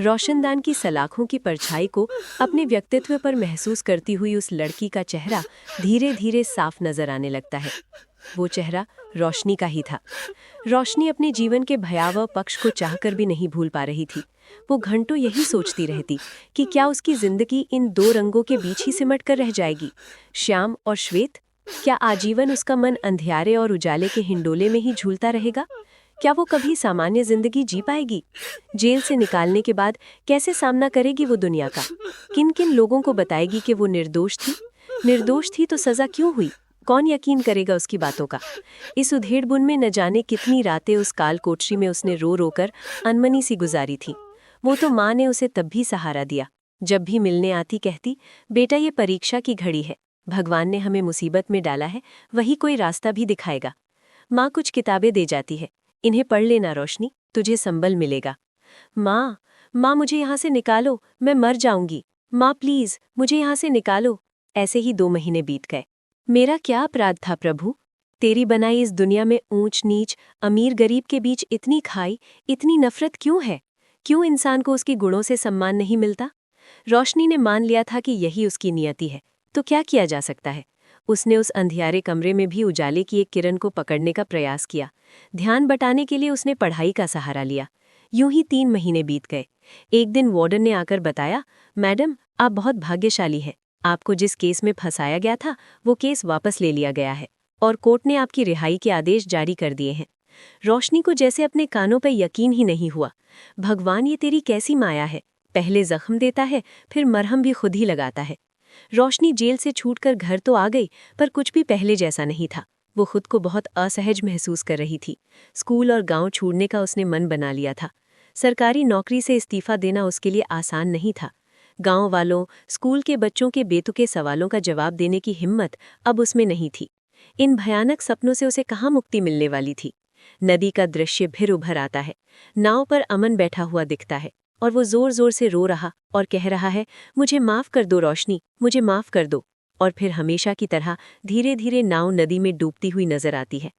रोशनदान की सलाखों की परछाई को अपने व्यक्तित्व पर महसूस करती हुई उस लड़की का चेहरा धीरे धीरे साफ नजर आने लगता है। वो चेहरा रोशनी का ही था। रोशनी अपने जीवन के भयावह पक्ष को चाहकर भी नहीं भूल पा रही थी। वो घंटों यही सोचती रहती कि क्या उसकी जिंदगी इन दो रंगों के बीच ही सिमट कर रह जाएगी, श्याम और श्वेत। क्या आजीवन उसका मन अंधियारे और उजाले के हिंडोले में ही झूलता रहेगा? क्या वो कभी सामान्य जिंदगी जी पाएगी? जेल से निकालने के बाद कैसे सामना करेगी वो दुनिया का? किन किन लोगों को बताएगी कि वो निर्दोष थी? निर्दोष थी तो सजा क्यों हुई? कौन यकीन करेगा उसकी बातों का? इस उधेड़बुन में न जाने कितनी रातें उस काल कोठरी में उसने रो रोकर अनमनी सी गुजारी थी। वो तो माँ ने उसे तब भी सहारा दिया। जब भी मिलने आती कहती, बेटा ये परीक्षा की घड़ी है, भगवान ने हमें मुसीबत में डाला है, वही कोई रास्ता भी दिखाएगा। माँ कुछ किताबें दे जाती है, इन्हें पढ़ लेना रोशनी, तुझे संबल मिलेगा। माँ, माँ मुझे यहाँ से निकालो, मैं मर जाऊंगी। माँ प्लीज मुझे यहाँ से निकालो। ऐसे ही 2 महीने बीत गए। मेरा क्या अपराध था प्रभु? तेरी बनाई इस दुनिया में ऊंच नीच, अमीर गरीब के बीच इतनी खाई, इतनी नफरत क्यों है? क्यों इंसान को उसके गुणों से सम्मान नहीं मिलता? रोशनी ने मान लिया था कि यही उसकी नियति है, तो क्या किया जा सकता है? उसने उस अंधियारे कमरे में भी उजाले की एक किरण को पकड़ने का प्रयास किया। ध्यान बटाने के लिए उसने पढ़ाई का सहारा लिया। यूं ही 3 महीने बीत गए। एक दिन वार्डन ने आकर बताया, मैडम आप बहुत भाग्यशाली हैं। आपको जिस केस में फंसाया गया था वो केस वापस ले लिया गया है और कोर्ट ने आपकी रिहाई के आदेश जारी कर दिए हैं। रोशनी को जैसे अपने कानों पर यकीन ही नहीं हुआ। भगवान ये तेरी कैसी माया है, पहले जख्म देता है फिर मरहम भी खुद ही लगाता है। रोशनी जेल से छूटकर घर तो आ गई, पर कुछ भी पहले जैसा नहीं था। वो खुद को बहुत असहज महसूस कर रही थी। स्कूल और गांव छोड़ने का उसने मन बना लिया था। सरकारी नौकरी से इस्तीफा देना उसके लिए आसान नहीं था। गांव वालों, स्कूल के बच्चों के बेतुके सवालों का जवाब देने की हिम्मत अब उसमें नहीं थी। इन भयानक सपनों से उसे कहाँ मुक्ति मिलने वाली थी? नदी का दृश्य फिर उभर आता है। नाव पर अमन बैठा हुआ दिखता है और वो जोर जोर से रो रहा और कह रहा है, मुझे माफ कर दो रोशनी, मुझे माफ कर दो। और फिर हमेशा की तरह धीरे धीरे नाव नदी में डूबती हुई नजर आती है।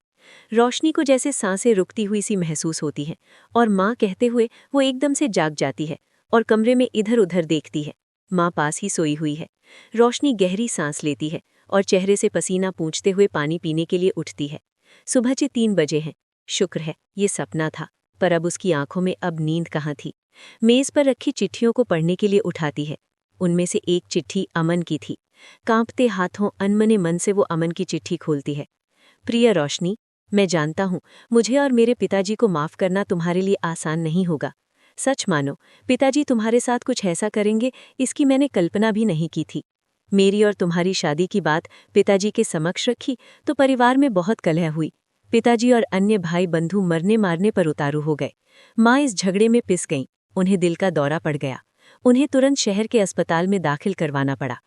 रोशनी को जैसे सांसें रुकती हुई सी महसूस होती हैं और माँ कहते हुए वो एकदम से जाग जाती है और कमरे में इधर उधर देखती है। माँ पास ही सोई हुई है। रोशनी गहरी सांस लेती है और चेहरे से पसीना पूंछते हुए पानी पीने के लिए उठती है। सुबह के 3 बजे हैं। शुक्र है ये सपना था, पर अब उसकी आंखों में अब नींद कहाँ थी। मेज पर रखी चिट्ठियों को पढ़ने के लिए उठाती है। उनमें से एक चिट्ठी अमन की थी। कांपते हाथों अनमने मन से वो अमन की चिट्ठी खोलती है। प्रिय रोशनी, मैं जानता हूँ मुझे और मेरे पिताजी को माफ करना तुम्हारे लिए आसान नहीं होगा। सच मानो, पिताजी तुम्हारे साथ कुछ ऐसा करेंगे इसकी मैंने कल्पना भी नहीं की थी। मेरी और तुम्हारी शादी की बात पिताजी के समक्ष रखी तो परिवार में बहुत कलह हुई। पिताजी और अन्य भाई बंधु मरने मारने पर उतारू हो गए। माँ इस झगड़े में पिस गईं। उन्हें दिल का दौरा पड़ गया। उन्हें तुरंत शहर के अस्पताल में दाखिल करवाना पड़ा।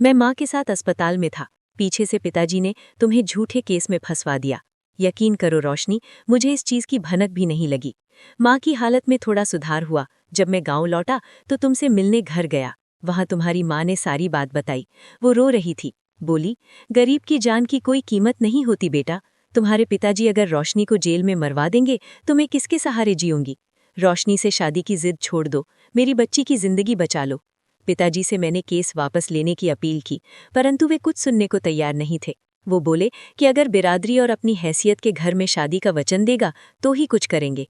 मैं माँ के साथ अस्पताल में था। पीछे से पिताजी ने तुम्हें झूठे केस में फंसवा दिया। यकीन करो रोशनी, मुझे इस चीज की भनक भी नहीं लगी। माँ की हालत में थोड़ा सुधार हुआ। जब मैं गांव लौटा तो तुमसे मिलने घर गया। वहां तुम्हारी माँ ने सारी बात बताई। वो रो रही थी। बोली, गरीब की जान की कोई कीमत नहीं होती बेटा। तुम्हारे पिताजी अगर रोशनी को जेल में मरवा देंगे तो मैं किसके सहारे जीऊंगी? रोशनी से शादी की जिद छोड़ दो, मेरी बच्ची की जिंदगी बचा लो। पिताजी से मैंने केस वापस लेने की अपील की, परंतु वे कुछ सुनने को तैयार नहीं थे। वो बोले कि अगर बिरादरी और अपनी हैसियत के घर में शादी का वचन देगा तो ही कुछ करेंगे।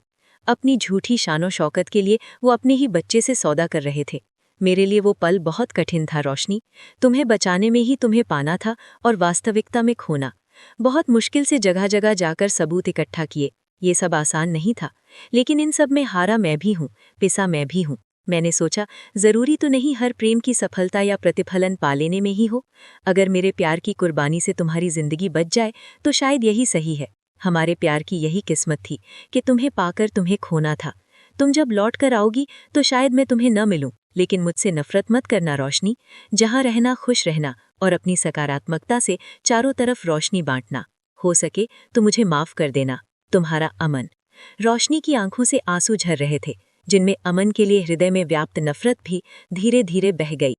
अपनी झूठी शानो शौकत के लिए वो अपने ही बच्चे से सौदा कर रहे थे। मेरे लिए वो पल बहुत कठिन था रोशनी। तुम्हें बचाने में ही तुम्हें पाना था और वास्तविकता में खोना। बहुत मुश्किल से जगह जगह जाकर सबूत इकट्ठा किए। ये सब आसान नहीं था, लेकिन इन सब में हारा मैं भी हूँ, पिसा मैं भी हूँ। मैंने सोचा, जरूरी तो नहीं हर प्रेम की सफलता या प्रतिफलन पा लेने में ही हो। अगर मेरे प्यार की कुर्बानी से तुम्हारी जिंदगी बच जाए तो शायद यही सही है। हमारे प्यार की यही किस्मत थी कि तुम्हें पाकर तुम्हें खोना था। तुम जब लौट कर आओगी तो शायद मैं तुम्हें न मिलूं, लेकिन मुझसे नफरत मत करना रोशनी। जहाँ रहना खुश रहना और अपनी सकारात्मकता से चारों तरफ रोशनी बांटना। हो सके तो मुझे माफ कर देना। तुम्हारा अमन। रोशनी की आंखों से आंसू झर रहे थे, जिनमें अमन के लिए हृदय में व्याप्त नफरत भी धीरे धीरे बह गई।